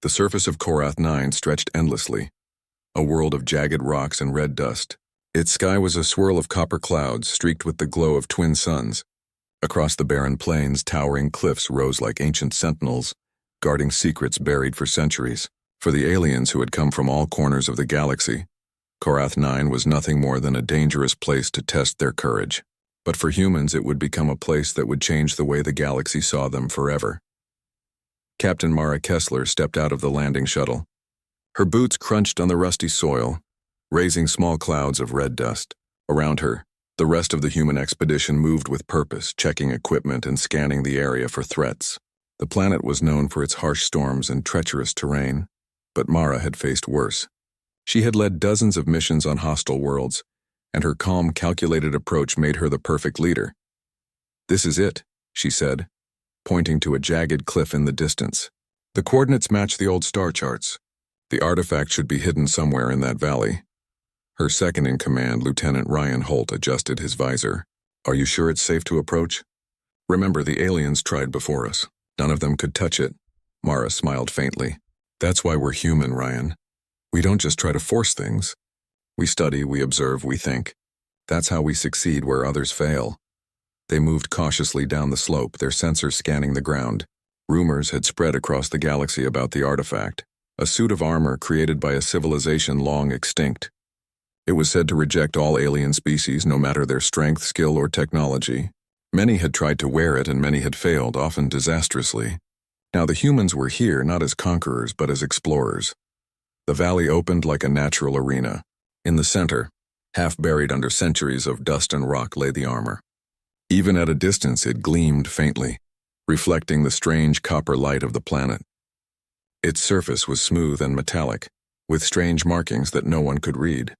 The surface of Korath 9 stretched endlessly, a world of jagged rocks and red dust. Its sky was a swirl of copper clouds streaked with the glow of twin suns. Across the barren plains, towering cliffs rose like ancient sentinels, guarding secrets buried for centuries. For the aliens who had come from all corners of the galaxy, Korath 9 was nothing more than a dangerous place to test their courage. But for humans, it would become a place that would change the way the galaxy saw them forever. Captain Mara Kessler stepped out of the landing shuttle. Her boots crunched on the rusty soil, raising small clouds of red dust. Around her, the rest of the human expedition moved with purpose, checking equipment and scanning the area for threats. The planet was known for its harsh storms and treacherous terrain, but Mara had faced worse. She had led dozens of missions on hostile worlds, and her calm, calculated approach made her the perfect leader. "This is it," she said, pointing to a jagged cliff in the distance. "The coordinates match the old star charts. The artifact should be hidden somewhere in that valley." Her second-in-command, Lieutenant Ryan Holt, adjusted his visor. "Are you sure it's safe to approach? Remember, the aliens tried before us. None of them could touch it." Mara smiled faintly. "That's why we're human, Ryan. We don't just try to force things. We study, we observe, we think. That's how we succeed where others fail." They moved cautiously down the slope, their sensors scanning the ground. Rumors had spread across the galaxy about the artifact, a suit of armor created by a civilization long extinct. It was said to reject all alien species, no matter their strength, skill, or technology. Many had tried to wear it, and many had failed, often disastrously. Now the humans were here not as conquerors, but as explorers. The valley opened like a natural arena. In the center, half buried under centuries of dust and rock, lay the armor. Even at a distance, it gleamed faintly, reflecting the strange copper light of the planet. Its surface was smooth and metallic, with strange markings that no one could read.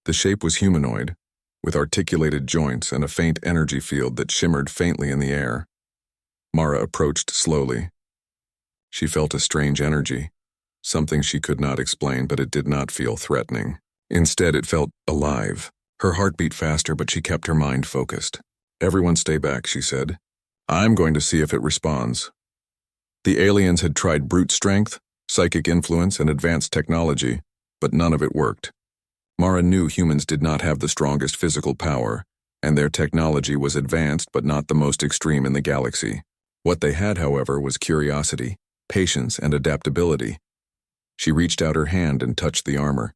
The shape was humanoid, with articulated joints and a faint energy field that shimmered faintly in the air. Mara approached slowly. She felt a strange energy, something she could not explain, but it did not feel threatening. Instead, it felt alive. Her heart beat faster, but she kept her mind focused. "Everyone stay back," she said. "I'm going to see if it responds." The aliens had tried brute strength, psychic influence, and advanced technology, but none of it worked. Mara knew humans did not have the strongest physical power, and their technology was advanced but not the most extreme in the galaxy. What they had, however, was curiosity, patience, and adaptability. She reached out her hand and touched the armor.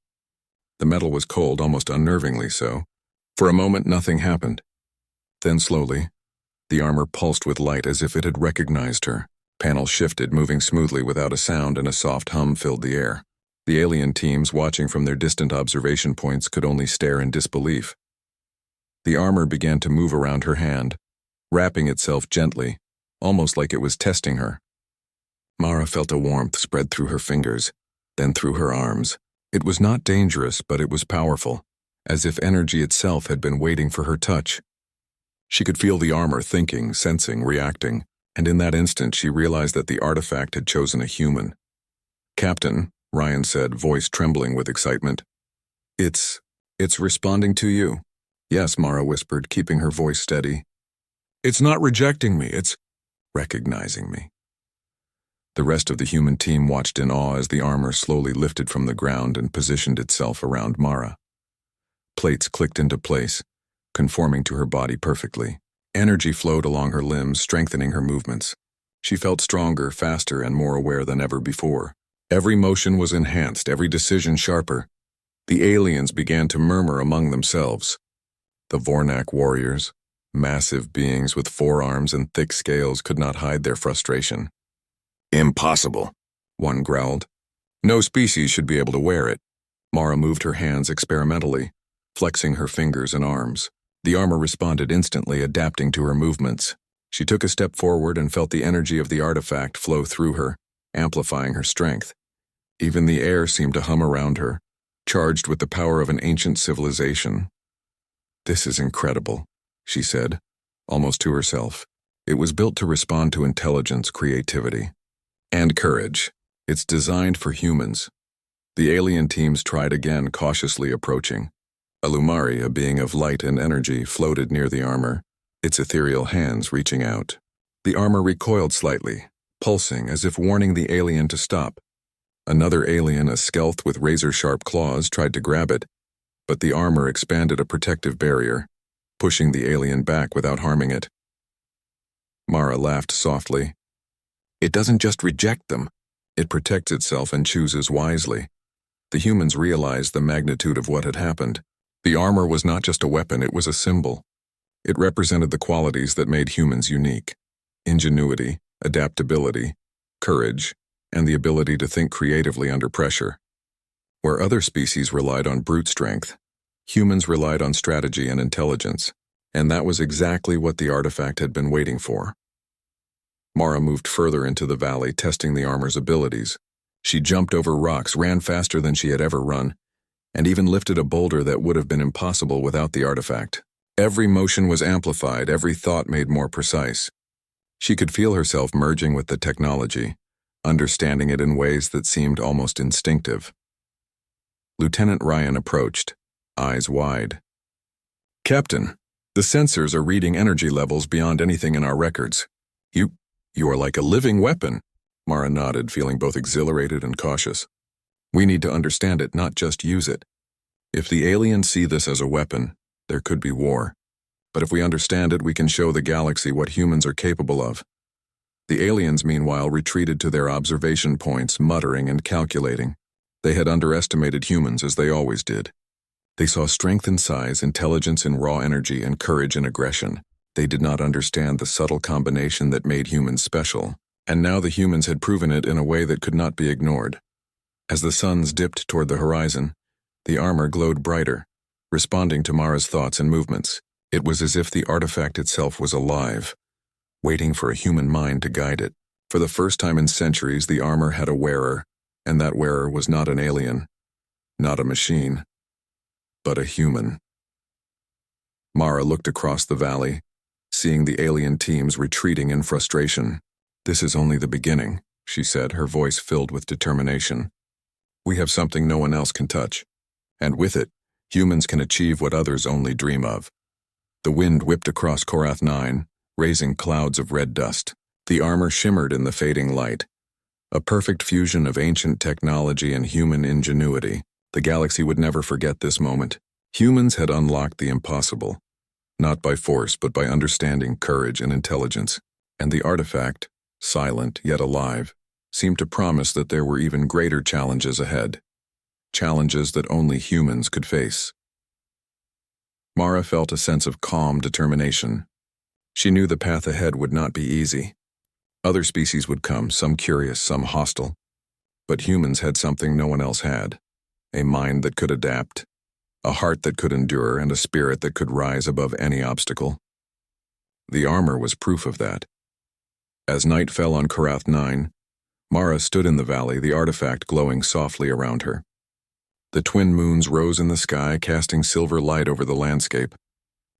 The metal was cold, almost unnervingly so. For a moment, nothing happened. Then slowly, the armor pulsed with light as if it had recognized her. Panels shifted, moving smoothly without a sound, and a soft hum filled the air. The alien teams, watching from their distant observation points, could only stare in disbelief. The armor began to move around her hand, wrapping itself gently, almost like it was testing her. Mara felt a warmth spread through her fingers, then through her arms. It was not dangerous, but it was powerful, as if energy itself had been waiting for her touch. She could feel the armor thinking, sensing, reacting, and in that instant she realized that the artifact had chosen a human. "Captain," Ryan said, voice trembling with excitement. It's responding to you." "Yes," Mara whispered, keeping her voice steady. "It's not rejecting me, it's recognizing me." The rest of the human team watched in awe as the armor slowly lifted from the ground and positioned itself around Mara. Plates clicked into place, conforming to her body perfectly. Energy flowed along her limbs, strengthening her movements. She felt stronger, faster, and more aware than ever before. Every motion was enhanced, every decision sharper. The aliens began to murmur among themselves. The Vornak warriors, massive beings with forearms and thick scales, could not hide their frustration. "Impossible," one growled. "No species should be able to wear it." Mara moved her hands experimentally, flexing her fingers and arms. The armor responded instantly, adapting to her movements. She took a step forward and felt the energy of the artifact flow through her, amplifying her strength. Even the air seemed to hum around her, charged with the power of an ancient civilization. "This is incredible," she said, almost to herself. It was built to respond to intelligence, creativity, and courage. It's designed for humans. The alien teams tried again, cautiously approaching. A Lumari, a being of light and energy, floated near the armor, its ethereal hands reaching out. The armor recoiled slightly, pulsing as if warning the alien to stop. Another alien, a stealth with razor-sharp claws, tried to grab it, but the armor expanded a protective barrier, pushing the alien back without harming it. Mara laughed softly. It doesn't just reject them. It protects itself and chooses wisely. The humans realized the magnitude of what had happened. The armor was not just a weapon, it was a symbol. It represented the qualities that made humans unique: ingenuity, adaptability, courage, and the ability to think creatively under pressure. Where other species relied on brute strength, humans relied on strategy and intelligence, and that was exactly what the artifact had been waiting for. Mara moved further into the valley, testing the armor's abilities. She jumped over rocks, ran faster than she had ever run, and even lifted a boulder that would have been impossible without the artifact. Every motion was amplified, every thought made more precise. She could feel herself merging with the technology, understanding it in ways that seemed almost instinctive. Lieutenant Ryan approached, eyes wide. "Captain, the sensors are reading energy levels beyond anything in our records. You are like a living weapon." Mara nodded, feeling both exhilarated and cautious. "We need to understand it, not just use it. If the aliens see this as a weapon, there could be war. But if we understand it, we can show the galaxy what humans are capable of." The aliens, meanwhile, retreated to their observation points, muttering and calculating. They had underestimated humans, as they always did. They saw strength in size, intelligence in raw energy, and courage in aggression. They did not understand the subtle combination that made humans special, and now the humans had proven it in a way that could not be ignored. As the suns dipped toward the horizon, the armor glowed brighter, responding to Mara's thoughts and movements. It was as if the artifact itself was alive, waiting for a human mind to guide it. For the first time in centuries, the armor had a wearer, and that wearer was not an alien, not a machine, but a human. Mara looked across the valley, seeing the alien teams retreating in frustration. "This is only the beginning," she said, her voice filled with determination. "We have something no one else can touch, and with it, humans can achieve what others only dream of." The wind whipped across Korath 9, raising clouds of red dust. The armor shimmered in the fading light, a perfect fusion of ancient technology and human ingenuity. The galaxy would never forget this moment. Humans had unlocked the impossible, not by force but by understanding, courage, and intelligence. And the artifact, silent yet alive, seemed to promise that there were even greater challenges ahead. Challenges that only humans could face. Mara felt a sense of calm determination. She knew the path ahead would not be easy. Other species would come, some curious, some hostile. But humans had something no one else had: a mind that could adapt, a heart that could endure, and a spirit that could rise above any obstacle. The armor was proof of that. As night fell on Korath 9, Mara stood in the valley, the artifact glowing softly around her. The twin moons rose in the sky, casting silver light over the landscape.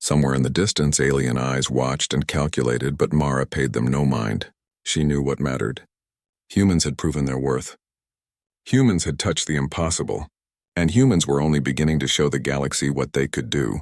Somewhere in the distance, alien eyes watched and calculated, but Mara paid them no mind. She knew what mattered. Humans had proven their worth. Humans had touched the impossible, and humans were only beginning to show the galaxy what they could do.